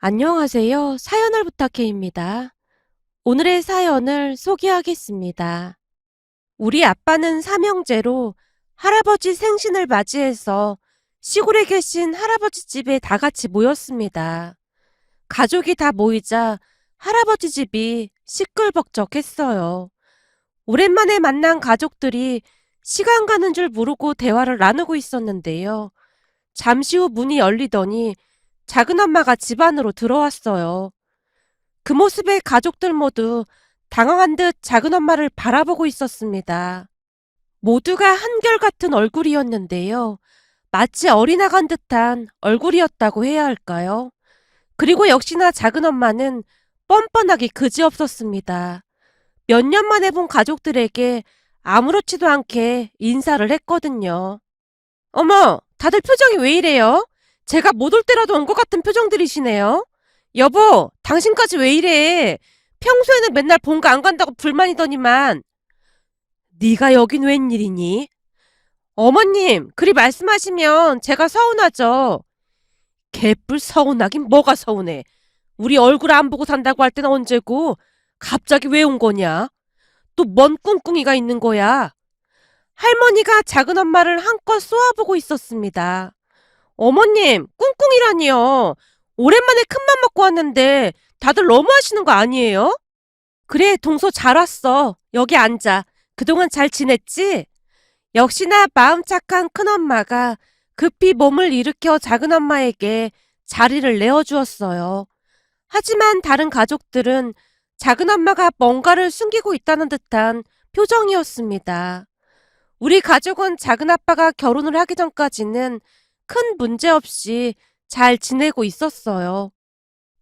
안녕하세요. 사연을 부탁해입니다. 오늘의 사연을 소개하겠습니다. 우리 아빠는 삼형제로 할아버지 생신을 맞이해서 시골에 계신 할아버지 집에 다 같이 모였습니다. 가족이 다 모이자 할아버지 집이 시끌벅적했어요. 오랜만에 만난 가족들이 시간 가는 줄 모르고 대화를 나누고 있었는데요. 잠시 후 문이 열리더니 작은엄마가 집 안으로 들어왔어요. 그 모습에 가족들 모두 당황한 듯 작은엄마를 바라보고 있었습니다. 모두가 한결같은 얼굴이었는데요. 마치 어린아간 듯한 얼굴이었다고 해야 할까요? 그리고 역시나 작은엄마는 뻔뻔하기 그지없었습니다. 몇 년 만에 본 가족들에게 아무렇지도 않게 인사를 했거든요. 어머, 다들 표정이 왜 이래요? 제가 못 올 때라도 온 것 같은 표정들이시네요. 여보, 당신까지 왜 이래? 평소에는 맨날 본가 안 간다고 불만이더니만. 네가 여긴 웬일이니? 어머님, 그리 말씀하시면 제가 서운하죠. 개뿔 서운하긴 뭐가 서운해. 우리 얼굴 안 보고 산다고 할 때는 언제고 갑자기 왜 온 거냐? 또 뭔 꿍꿍이가 있는 거야? 할머니가 작은엄마를 한껏 쏘아보고 있었습니다. 어머님, 꿍꿍이라니요. 오랜만에 큰맘 먹고 왔는데 다들 너무하시는 거 아니에요? 그래, 동서 잘 왔어. 여기 앉아. 그동안 잘 지냈지? 역시나 마음 착한 큰엄마가 급히 몸을 일으켜 작은엄마에게 자리를 내어주었어요. 하지만 다른 가족들은 작은엄마가 뭔가를 숨기고 있다는 듯한 표정이었습니다. 우리 가족은 작은아빠가 결혼을 하기 전까지는 큰 문제 없이 잘 지내고 있었어요.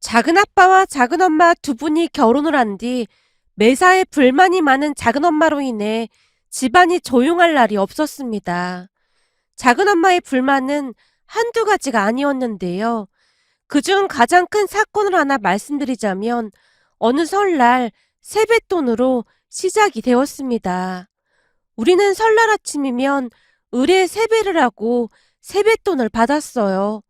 작은아빠와 작은엄마 두 분이 결혼을 한 뒤 매사에 불만이 많은 작은엄마로 인해 집안이 조용할 날이 없었습니다. 작은엄마의 불만은 한두 가지가 아니었는데요. 그중 가장 큰 사건을 하나 말씀드리자면 어느 설날 세뱃돈으로 시작이 되었습니다. 우리는 설날 아침이면 을에 세배를 하고 세뱃돈을 받았어요.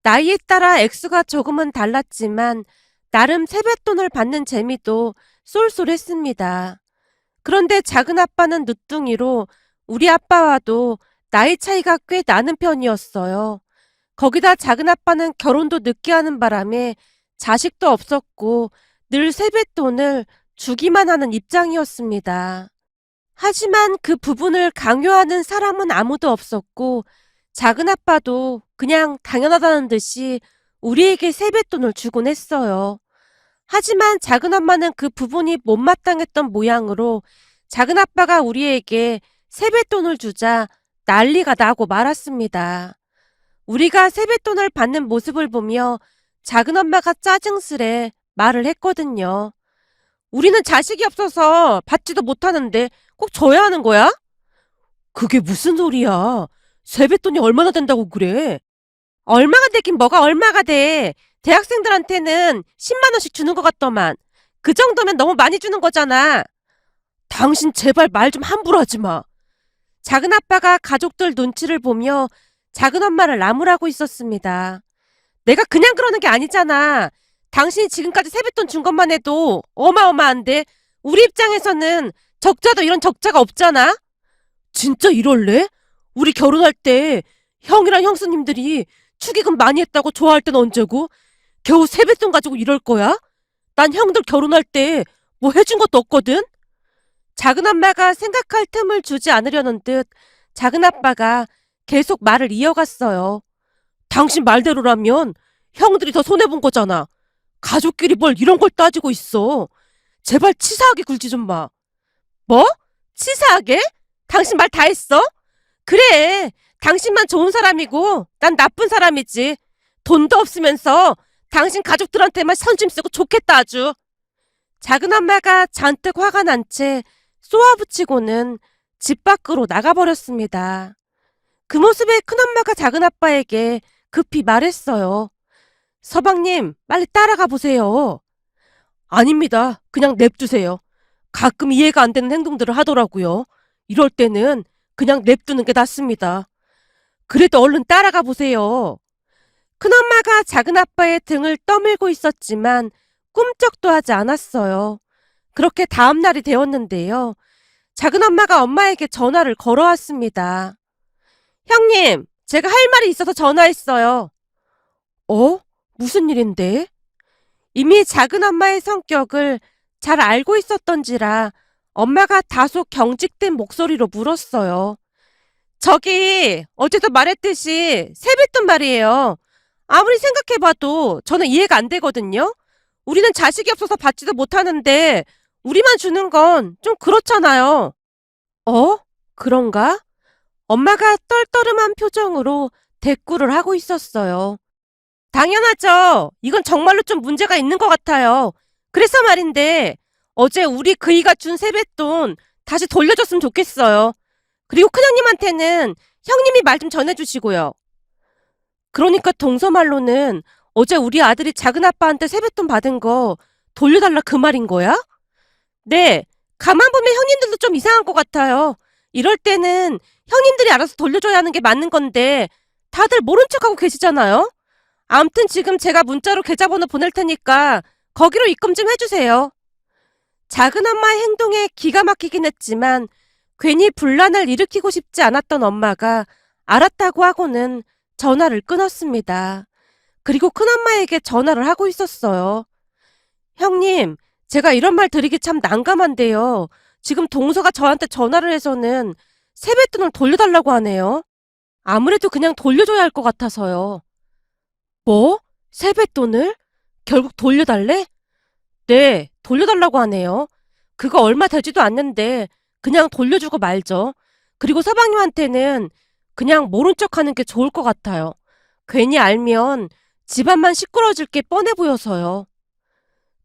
나이에 따라 액수가 조금은 달랐지만 나름 세뱃돈을 받는 재미도 쏠쏠했습니다. 그런데 작은아빠는 늦둥이로 우리 아빠와도 나이 차이가 꽤 나는 편이었어요. 거기다 작은아빠는 결혼도 늦게 하는 바람에 자식도 없었고 늘 세뱃돈을 주기만 하는 입장이었습니다. 하지만 그 부분을 강요하는 사람은 아무도 없었고 작은아빠도 그냥 당연하다는 듯이 우리에게 세뱃돈을 주곤 했어요. 하지만 작은엄마는 그 부분이 못마땅했던 모양으로 작은아빠가 우리에게 세뱃돈을 주자 난리가 나고 말았습니다. 우리가 세뱃돈을 받는 모습을 보며 작은엄마가 짜증스레 말을 했거든요. 우리는 자식이 없어서 받지도 못하는데 꼭 줘야 하는 거야? 그게 무슨 소리야? 세뱃돈이 얼마나 된다고 그래? 얼마가 되긴 뭐가 얼마가 돼. 대학생들한테는 10만 원씩 주는 것 같더만. 그 정도면 너무 많이 주는 거잖아. 당신 제발 말 좀 함부로 하지 마. 작은아빠가 가족들 눈치를 보며 작은엄마를 나무라고 있었습니다. 내가 그냥 그러는 게 아니잖아. 당신이 지금까지 세뱃돈 준 것만 해도 어마어마한데 우리 입장에서는 적자도 이런 적자가 없잖아. 진짜 이럴래? 우리 결혼할 때 형이랑 형수님들이 축의금 많이 했다고 좋아할 땐 언제고? 겨우 세뱃돈 가지고 이럴 거야? 난 형들 결혼할 때 뭐 해준 것도 없거든? 작은엄마가 생각할 틈을 주지 않으려는 듯 작은아빠가 계속 말을 이어갔어요. 당신 말대로라면 형들이 더 손해본 거잖아. 가족끼리 뭘 이런 걸 따지고 있어. 제발 치사하게 굴지 좀 마. 뭐? 치사하게? 당신 말 다 했어? 그래. 당신만 좋은 사람이고 난 나쁜 사람이지. 돈도 없으면서 당신 가족들한테만 선심 쓰고 좋겠다 아주. 작은엄마가 잔뜩 화가 난 채 쏘아붙이고는 집 밖으로 나가버렸습니다. 그 모습에 큰엄마가 작은아빠에게 급히 말했어요. 서방님, 빨리 따라가 보세요. 아닙니다. 그냥 냅두세요. 가끔 이해가 안 되는 행동들을 하더라고요. 이럴 때는 그냥 냅두는 게 낫습니다. 그래도 얼른 따라가 보세요. 큰엄마가 작은아빠의 등을 떠밀고 있었지만 꿈쩍도 하지 않았어요. 그렇게 다음 날이 되었는데요. 작은엄마가 엄마에게 전화를 걸어왔습니다. 형님, 제가 할 말이 있어서 전화했어요. 어? 무슨 일인데? 이미 작은엄마의 성격을 잘 알고 있었던지라 엄마가 다소 경직된 목소리로 물었어요. 저기 어제도 말했듯이 세뱃돈 말이에요. 아무리 생각해봐도 저는 이해가 안 되거든요. 우리는 자식이 없어서 받지도 못하는데 우리만 주는 건 좀 그렇잖아요. 어? 그런가? 엄마가 떨떠름한 표정으로 대꾸를 하고 있었어요. 당연하죠. 이건 정말로 좀 문제가 있는 것 같아요. 그래서 말인데 어제 우리 그이가 준 세뱃돈 다시 돌려줬으면 좋겠어요. 그리고 큰형님한테는 형님이 말 좀 전해주시고요. 그러니까 동서말로는 어제 우리 아들이 작은아빠한테 세뱃돈 받은 거 돌려달라 그 말인 거야? 네, 가만 보면 형님들도 좀 이상한 것 같아요. 이럴 때는 형님들이 알아서 돌려줘야 하는 게 맞는 건데 다들 모른 척하고 계시잖아요. 암튼 지금 제가 문자로 계좌번호 보낼 테니까 거기로 입금 좀 해주세요. 작은엄마의 행동에 기가 막히긴 했지만 괜히 분란을 일으키고 싶지 않았던 엄마가 알았다고 하고는 전화를 끊었습니다. 그리고 큰엄마에게 전화를 하고 있었어요. 형님, 제가 이런 말 드리기 참 난감한데요. 지금 동서가 저한테 전화를 해서는 세뱃돈을 돌려달라고 하네요. 아무래도 그냥 돌려줘야 할 것 같아서요. 뭐? 세뱃돈을? 결국 돌려달래? 네, 돌려달라고 하네요. 그거 얼마 되지도 않는데 그냥 돌려주고 말죠. 그리고 서방님한테는 그냥 모른 척하는 게 좋을 것 같아요. 괜히 알면 집안만 시끄러워질 게 뻔해 보여서요.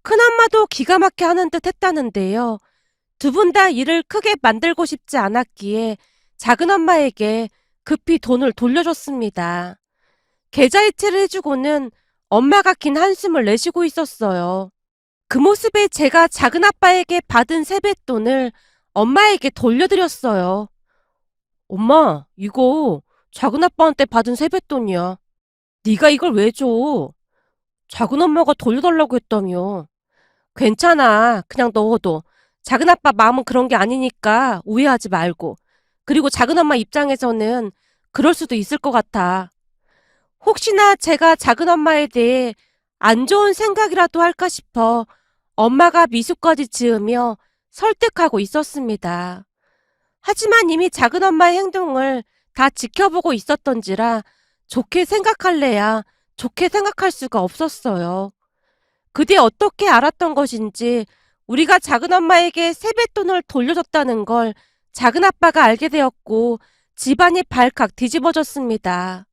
큰엄마도 기가 막혀 하는 듯 했다는데요. 두 분 다 일을 크게 만들고 싶지 않았기에 작은엄마에게 급히 돈을 돌려줬습니다. 계좌이체를 해주고는 엄마가 긴 한숨을 내쉬고 있었어요. 그 모습에 제가 작은아빠에게 받은 세뱃돈을 엄마에게 돌려드렸어요. 엄마, 이거 작은아빠한테 받은 세뱃돈이야. 네가 이걸 왜 줘? 작은엄마가 돌려달라고 했다며. 괜찮아. 그냥 넣어둬. 작은아빠 마음은 그런 게 아니니까 오해하지 말고. 그리고 작은엄마 입장에서는 그럴 수도 있을 것 같아. 혹시나 제가 작은엄마에 대해 안 좋은 생각이라도 할까 싶어 엄마가 미소까지 지으며 설득하고 있었습니다. 하지만 이미 작은엄마의 행동을 다 지켜보고 있었던지라 좋게 생각할래야 좋게 생각할 수가 없었어요. 그뒤 어떻게 알았던 것인지 우리가 작은엄마에게 세뱃돈을 돌려줬다는 걸 작은아빠가 알게 되었고 집안이 발칵 뒤집어졌습니다.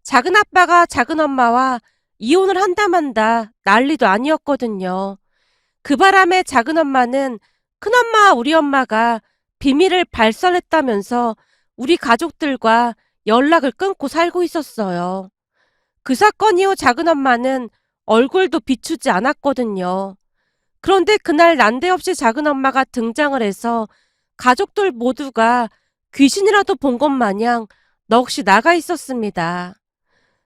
작은아빠가 작은엄마와 이혼을 한다 만다 난리도 아니었거든요. 그 바람에 작은엄마는 큰엄마와 우리 엄마가 비밀을 발설했다면서 우리 가족들과 연락을 끊고 살고 있었어요. 그 사건 이후 작은엄마는 얼굴도 비추지 않았거든요. 그런데 그날 난데없이 작은엄마가 등장을 해서 가족들 모두가 귀신이라도 본 것 마냥 넋이 나가 있었습니다.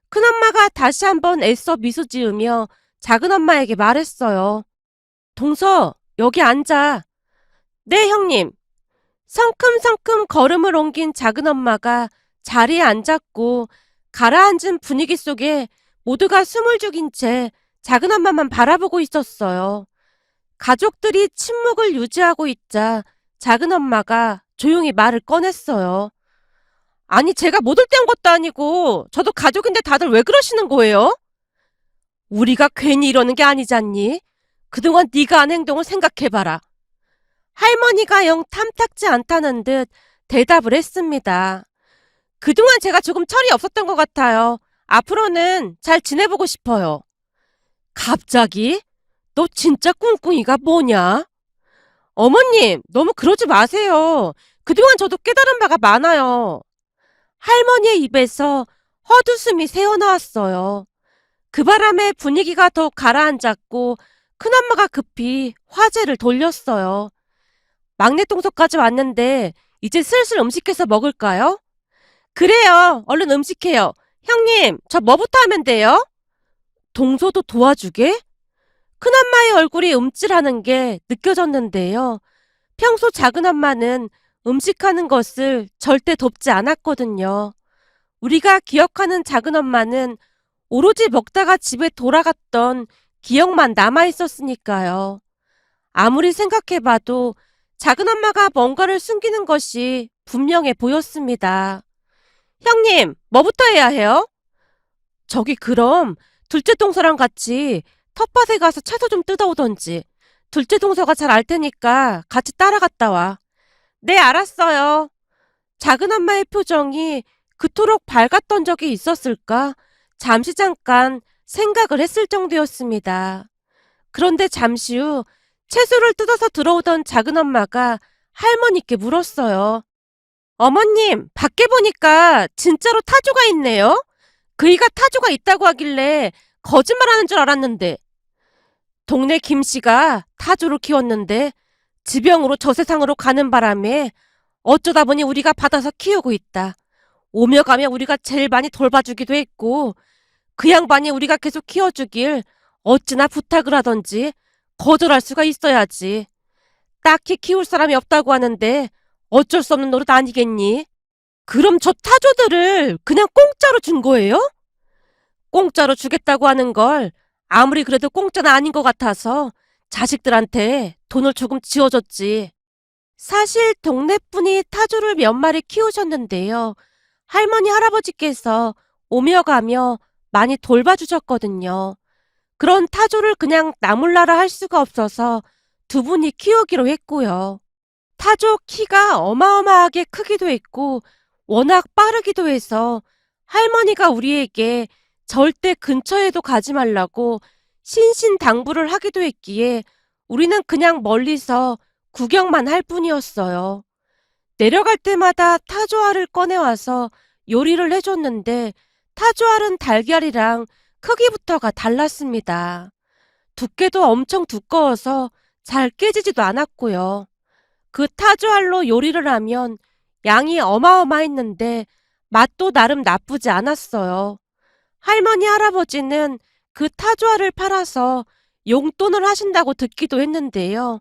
큰엄마가 다시 한번 애써 미소 지으며 작은엄마에게 말했어요. 동서, 여기 앉아. 네, 형님. 성큼성큼 걸음을 옮긴 작은엄마가 자리에 앉았고 가라앉은 분위기 속에 모두가 숨을 죽인 채 작은엄마만 바라보고 있었어요. 가족들이 침묵을 유지하고 있자 작은엄마가 조용히 말을 꺼냈어요. 아니, 제가 못 올 때 온 것도 아니고 저도 가족인데 다들 왜 그러시는 거예요? 우리가 괜히 이러는 게 아니잖니. 그동안 네가 한 행동을 생각해봐라. 할머니가 영 탐탁지 않다는 듯 대답을 했습니다. 그동안 제가 조금 철이 없었던 것 같아요. 앞으로는 잘 지내보고 싶어요. 갑자기? 너 진짜 꿍꿍이가 뭐냐? 어머님, 너무 그러지 마세요. 그동안 저도 깨달은 바가 많아요. 할머니의 입에서 헛웃음이 새어나왔어요. 그 바람에 분위기가 더 가라앉았고 큰엄마가 급히 화제를 돌렸어요. 막내 동서까지 왔는데 이제 슬슬 음식해서 먹을까요? 그래요. 얼른 음식해요. 형님, 저 뭐부터 하면 돼요? 동서도 도와주게? 큰엄마의 얼굴이 움찔하는 게 느껴졌는데요. 평소 작은엄마는 음식하는 것을 절대 돕지 않았거든요. 우리가 기억하는 작은엄마는 오로지 먹다가 집에 돌아갔던 기억만 남아 있었으니까요. 아무리 생각해봐도 작은엄마가 뭔가를 숨기는 것이 분명해 보였습니다. 형님, 뭐부터 해야 해요? 저기 그럼 둘째 동서랑 같이 텃밭에 가서 채소 좀 뜯어오던지. 둘째 동서가 잘 알 테니까 같이 따라갔다 와. 네, 알았어요. 작은엄마의 표정이 그토록 밝았던 적이 있었을까? 잠시 잠깐 생각을 했을 정도였습니다. 그런데 잠시 후 채소를 뜯어서 들어오던 작은엄마가 할머니께 물었어요. 어머님, 밖에 보니까 진짜로 타조가 있네요? 그이가 타조가 있다고 하길래 거짓말하는 줄 알았는데. 동네 김씨가 타조를 키웠는데 지병으로 저 세상으로 가는 바람에 어쩌다 보니 우리가 받아서 키우고 있다. 오며 가며 우리가 제일 많이 돌봐주기도 했고 그 양반이 우리가 계속 키워주길 어찌나 부탁을 하던지 거절할 수가 있어야지. 딱히 키울 사람이 없다고 하는데 어쩔 수 없는 노릇 아니겠니? 그럼 저 타조들을 그냥 공짜로 준 거예요? 공짜로 주겠다고 하는 걸 아무리 그래도 공짜는 아닌 것 같아서 자식들한테 돈을 조금 지어줬지. 사실 동네분이 타조를 몇 마리 키우셨는데요. 할머니 할아버지께서 오며 가며 많이 돌봐주셨거든요. 그런 타조를 그냥 나몰라라 할 수가 없어서 두 분이 키우기로 했고요. 타조 키가 어마어마하게 크기도 했고 워낙 빠르기도 해서 할머니가 우리에게 절대 근처에도 가지 말라고 신신당부를 하기도 했기에 우리는 그냥 멀리서 구경만 할 뿐이었어요. 내려갈 때마다 타조알을 꺼내와서 요리를 해줬는데 타조알은 달걀이랑 크기부터가 달랐습니다. 두께도 엄청 두꺼워서 잘 깨지지도 않았고요. 그 타조알로 요리를 하면 양이 어마어마했는데 맛도 나름 나쁘지 않았어요. 할머니 할아버지는 그 타조알을 팔아서 용돈을 하신다고 듣기도 했는데요.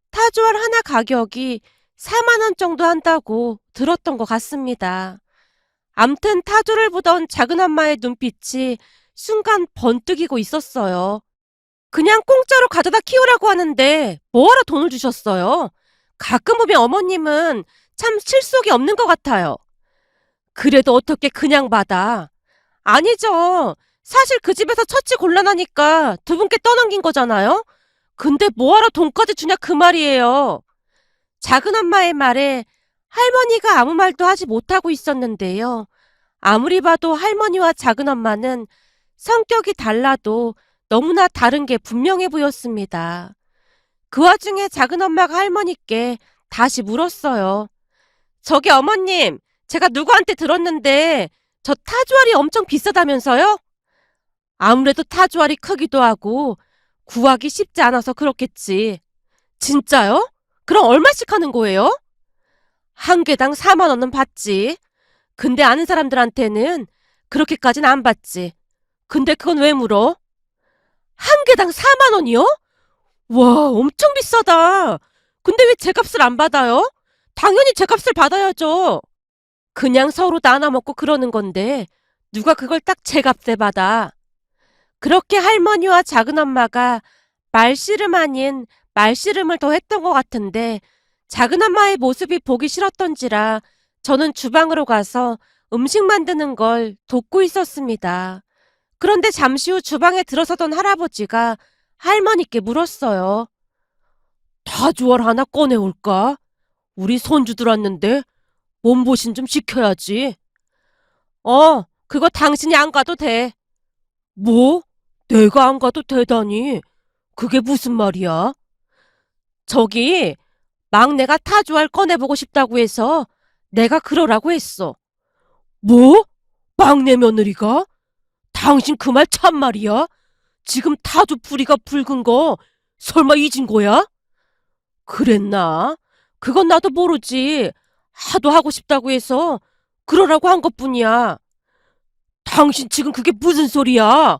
타조알 하나 가격이 4만 원 정도 한다고 들었던 것 같습니다. 암튼 타조를 보던 작은엄마의 눈빛이 순간 번뜩이고 있었어요. 그냥 공짜로 가져다 키우라고 하는데 뭐하러 돈을 주셨어요? 가끔 보면 어머님은 참 실속이 없는 것 같아요. 그래도 어떻게 그냥 받아? 아니죠. 사실 그 집에서 처치 곤란하니까 두 분께 떠넘긴 거잖아요? 근데 뭐하러 돈까지 주냐 그 말이에요. 작은엄마의 말에 할머니가 아무 말도 하지 못하고 있었는데요. 아무리 봐도 할머니와 작은엄마는 성격이 달라도 너무나 다른 게 분명해 보였습니다. 그 와중에 작은엄마가 할머니께 다시 물었어요. 저기 어머님, 제가 누구한테 들었는데 저 타조알이 엄청 비싸다면서요? 아무래도 타조알이 크기도 하고 구하기 쉽지 않아서 그렇겠지. 진짜요? 그럼 얼마씩 하는 거예요? 한 개당 4만 원은 받지. 근데 아는 사람들한테는 그렇게까지는 안 받지. 근데 그건 왜 물어? 한 개당 4만 원이요? 와, 엄청 비싸다. 근데 왜 제 값을 안 받아요? 당연히 제 값을 받아야죠. 그냥 서로 나눠 먹고 그러는 건데 누가 그걸 딱 제 값에 받아. 그렇게 할머니와 작은엄마가 말씨름 아닌 말씨름을 더 했던 것 같은데 작은엄마의 모습이 보기 싫었던지라 저는 주방으로 가서 음식 만드는 걸 돕고 있었습니다. 그런데 잠시 후 주방에 들어서던 할아버지가 할머니께 물었어요. 타조알 하나 꺼내올까? 우리 손주들 왔는데 몸보신 좀 시켜야지. 그거 당신이 안 가도 돼. 뭐? 내가 안 가도 되다니. 그게 무슨 말이야? 저기 막내가 타조알 꺼내보고 싶다고 해서 내가 그러라고 했어. 뭐? 막내 며느리가? 당신 그 말 참말이야? 지금 타조 뿌리가 붉은 거 설마 잊은 거야? 그랬나? 그건 나도 모르지. 하도 하고 싶다고 해서 그러라고 한 것뿐이야. 당신 지금 그게 무슨 소리야?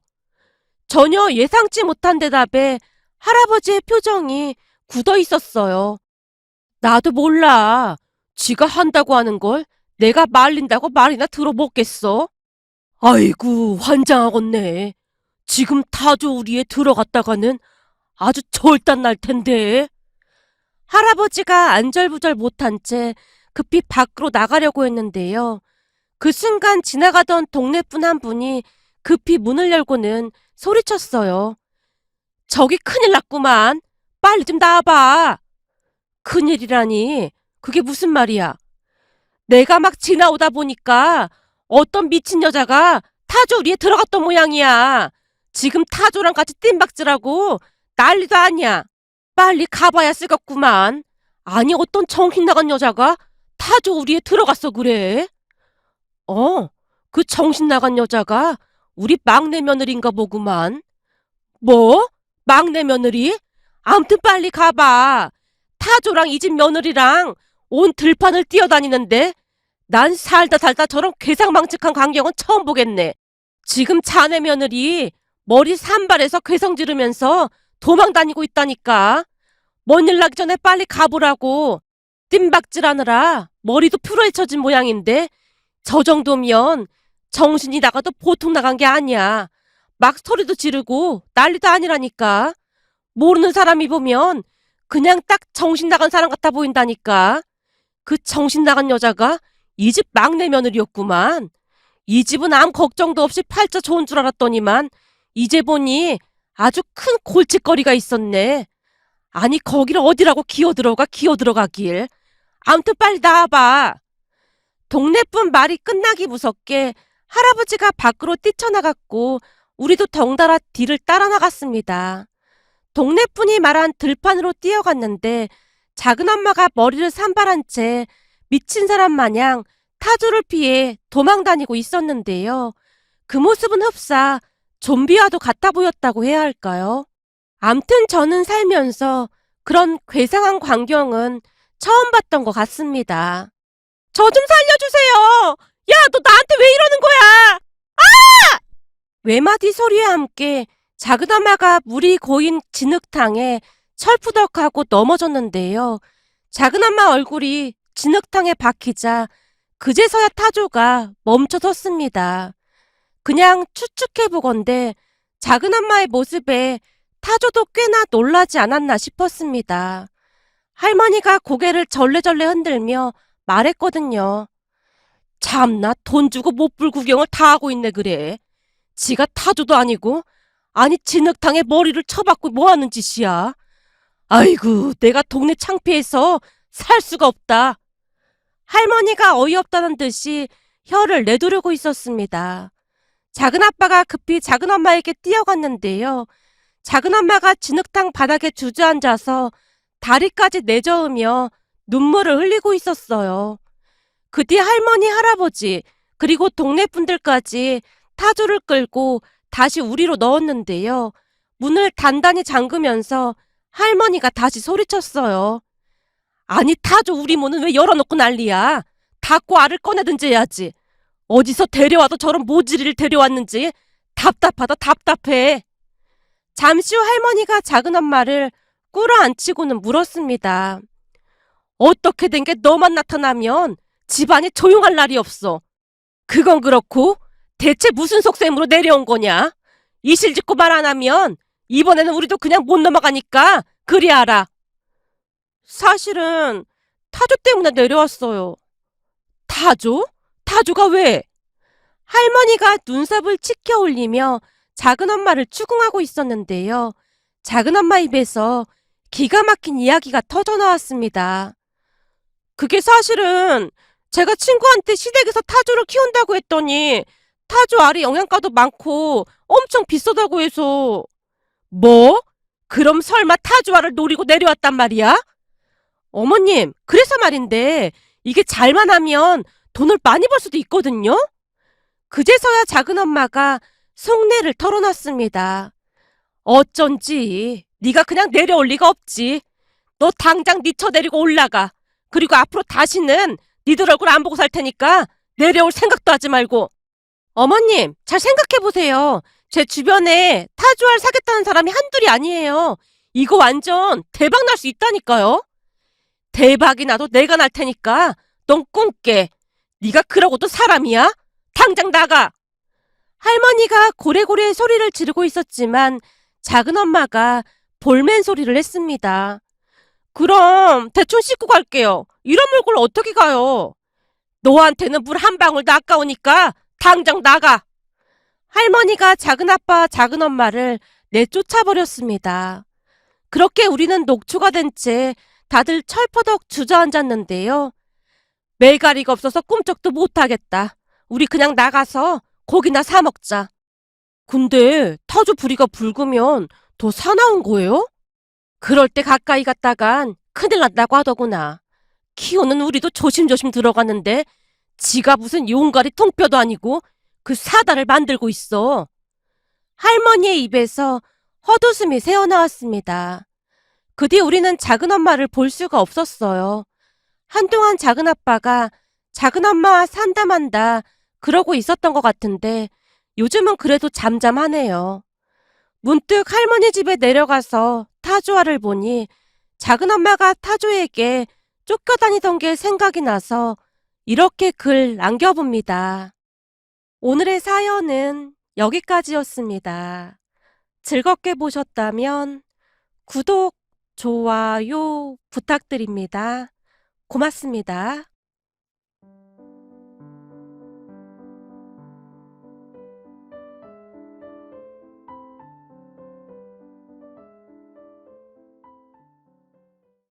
전혀 예상치 못한 대답에 할아버지의 표정이 굳어 있었어요. 나도 몰라. 지가 한다고 하는 걸 내가 말린다고 말이나 들어먹겠어? 아이고, 환장하겠네. 지금 타조 우리에 들어갔다가는 아주 절단 날 텐데. 할아버지가 안절부절 못한 채 급히 밖으로 나가려고 했는데요. 그 순간 지나가던 동네분 한 분이 급히 문을 열고는 소리쳤어요. 저기 큰일 났구만. 빨리 좀 나와봐. 큰일이라니. 그게 무슨 말이야? 내가 막 지나오다 보니까 어떤 미친 여자가 타조 우리에 들어갔던 모양이야. 지금 타조랑 같이 뜀박질하고 난리도 아니야. 빨리 가봐야 쓰겠구만. 아니 어떤 정신 나간 여자가 타조 우리에 들어갔어 그래? 어, 그 정신 나간 여자가 우리 막내 며느리인가 보구만. 뭐? 막내 며느리? 암튼 빨리 가봐. 타조랑 이 집 며느리랑 온 들판을 뛰어다니는데 난 살다 살다 저런 괴상망측한 광경은 처음 보겠네. 지금 자네 며느리 머리 산발해서 괴성 지르면서 도망 다니고 있다니까. 뭔 일 나기 전에 빨리 가보라고. 뜀박질하느라 머리도 풀어헤쳐진 모양인데 저 정도면 정신이 나가도 보통 나간 게 아니야. 막 소리도 지르고 난리도 아니라니까. 모르는 사람이 보면 그냥 딱 정신 나간 사람 같아 보인다니까. 그 정신 나간 여자가 이 집 막내 며느리였구만. 이 집은 아무 걱정도 없이 팔자 좋은 줄 알았더니만 이제 보니 아주 큰 골칫거리가 있었네. 아니 거기를 어디라고 기어들어가길. 아무튼 빨리 나와봐. 동네분 말이 끝나기 무섭게 할아버지가 밖으로 뛰쳐나갔고 우리도 덩달아 뒤를 따라 나갔습니다. 동네분이 말한 들판으로 뛰어갔는데 작은엄마가 머리를 산발한 채 미친 사람 마냥 타조를 피해 도망다니고 있었는데요. 그 모습은 흡사 좀비와도 같아 보였다고 해야 할까요? 암튼 저는 살면서 그런 괴상한 광경은 처음 봤던 것 같습니다. 저 좀 살려주세요! 야, 너 나한테 왜 이러는 거야! 외마디 소리와 함께 작은엄마가 물이 고인 진흙탕에 철푸덕하고 넘어졌는데요. 작은엄마 얼굴이 진흙탕에 박히자 그제서야 타조가 멈춰섰습니다. 그냥 추측해보건대 작은엄마의 모습에 타조도 꽤나 놀라지 않았나 싶었습니다. 할머니가 고개를 절레절레 흔들며 말했거든요. 참나 돈 주고 못 볼 구경을 다 하고 있네 그래. 지가 타조도 아니고 아니 진흙탕에 머리를 쳐박고 뭐하는 짓이야. 아이고 내가 동네 창피해서 살 수가 없다. 할머니가 어이없다는 듯이 혀를 내두르고 있었습니다. 작은아빠가 급히 작은엄마에게 뛰어갔는데요. 작은엄마가 진흙탕 바닥에 주저앉아서 다리까지 내저으며 눈물을 흘리고 있었어요. 그 뒤 할머니, 할아버지, 그리고 동네 분들까지 타조를 끌고 다시 우리로 넣었는데요. 문을 단단히 잠그면서 할머니가 다시 소리쳤어요. 아니 타조 우리 문은 왜 열어놓고 난리야. 닫고 알을 꺼내든지 해야지. 어디서 데려와도 저런 모지리를 데려왔는지 답답하다 답답해. 잠시 후 할머니가 작은엄마를 꿇어앉히고는 물었습니다. 어떻게 된 게 너만 나타나면 집안이 조용할 날이 없어. 그건 그렇고 대체 무슨 속셈으로 내려온 거냐? 이실직고 말 안 하면 이번에는 우리도 그냥 못 넘어가니까 그리 알아. 사실은 타조 때문에 내려왔어요. 타조? 타조가 왜? 할머니가 눈썹을 치켜 올리며 작은엄마를 추궁하고 있었는데요. 작은엄마 입에서 기가 막힌 이야기가 터져나왔습니다. 그게 사실은 제가 친구한테 시댁에서 타조를 키운다고 했더니 타조 알이 영양가도 많고 엄청 비싸다고 해서. 뭐? 그럼 설마 타조 알을 노리고 내려왔단 말이야? 어머님, 그래서 말인데 이게 잘만 하면 돈을 많이 벌 수도 있거든요? 그제서야 작은엄마가 속내를 털어놨습니다. 어쩐지 네가 그냥 내려올 리가 없지. 너 당장 네 차 데리고 올라가. 그리고 앞으로 다시는 니들 얼굴 안 보고 살 테니까 내려올 생각도 하지 말고. 어머님, 잘 생각해 보세요. 제 주변에 타조알 사겠다는 사람이 한둘이 아니에요. 이거 완전 대박 날 수 있다니까요. 대박이 나도 내가 날 테니까 넌 꽁깨. 네가 그러고도 사람이야? 당장 나가! 할머니가 고래고래 소리를 지르고 있었지만 작은 엄마가 볼멘 소리를 했습니다. 그럼 대충 씻고 갈게요. 이런 물건 어떻게 가요? 너한테는 물 한 방울도 아까우니까 당장 나가! 할머니가 작은아빠, 작은엄마를 내쫓아버렸습니다. 그렇게 우리는 녹초가 된 채 다들 철퍼덕 주저앉았는데요. 매가리가 없어서 꿈쩍도 못하겠다. 우리 그냥 나가서 고기나 사 먹자. 근데 타조 부리가 붉으면 더 사나운 거예요? 그럴 때 가까이 갔다간 큰일 난다고 하더구나. 키우는 우리도 조심조심 들어갔는데 지가 무슨 용가리 통뼈도 아니고 그 사다를 만들고 있어. 할머니의 입에서 헛웃음이 새어나왔습니다. 그 뒤 우리는 작은엄마를 볼 수가 없었어요. 한동안 작은아빠가 작은엄마 산다만다 그러고 있었던 것 같은데 요즘은 그래도 잠잠하네요. 문득 할머니 집에 내려가서 타조알을 보니 작은엄마가 타조에게 쫓겨다니던 게 생각이 나서 이렇게 글 남겨봅니다. 오늘의 사연은 여기까지였습니다. 즐겁게 보셨다면 구독, 좋아요 부탁드립니다. 고맙습니다.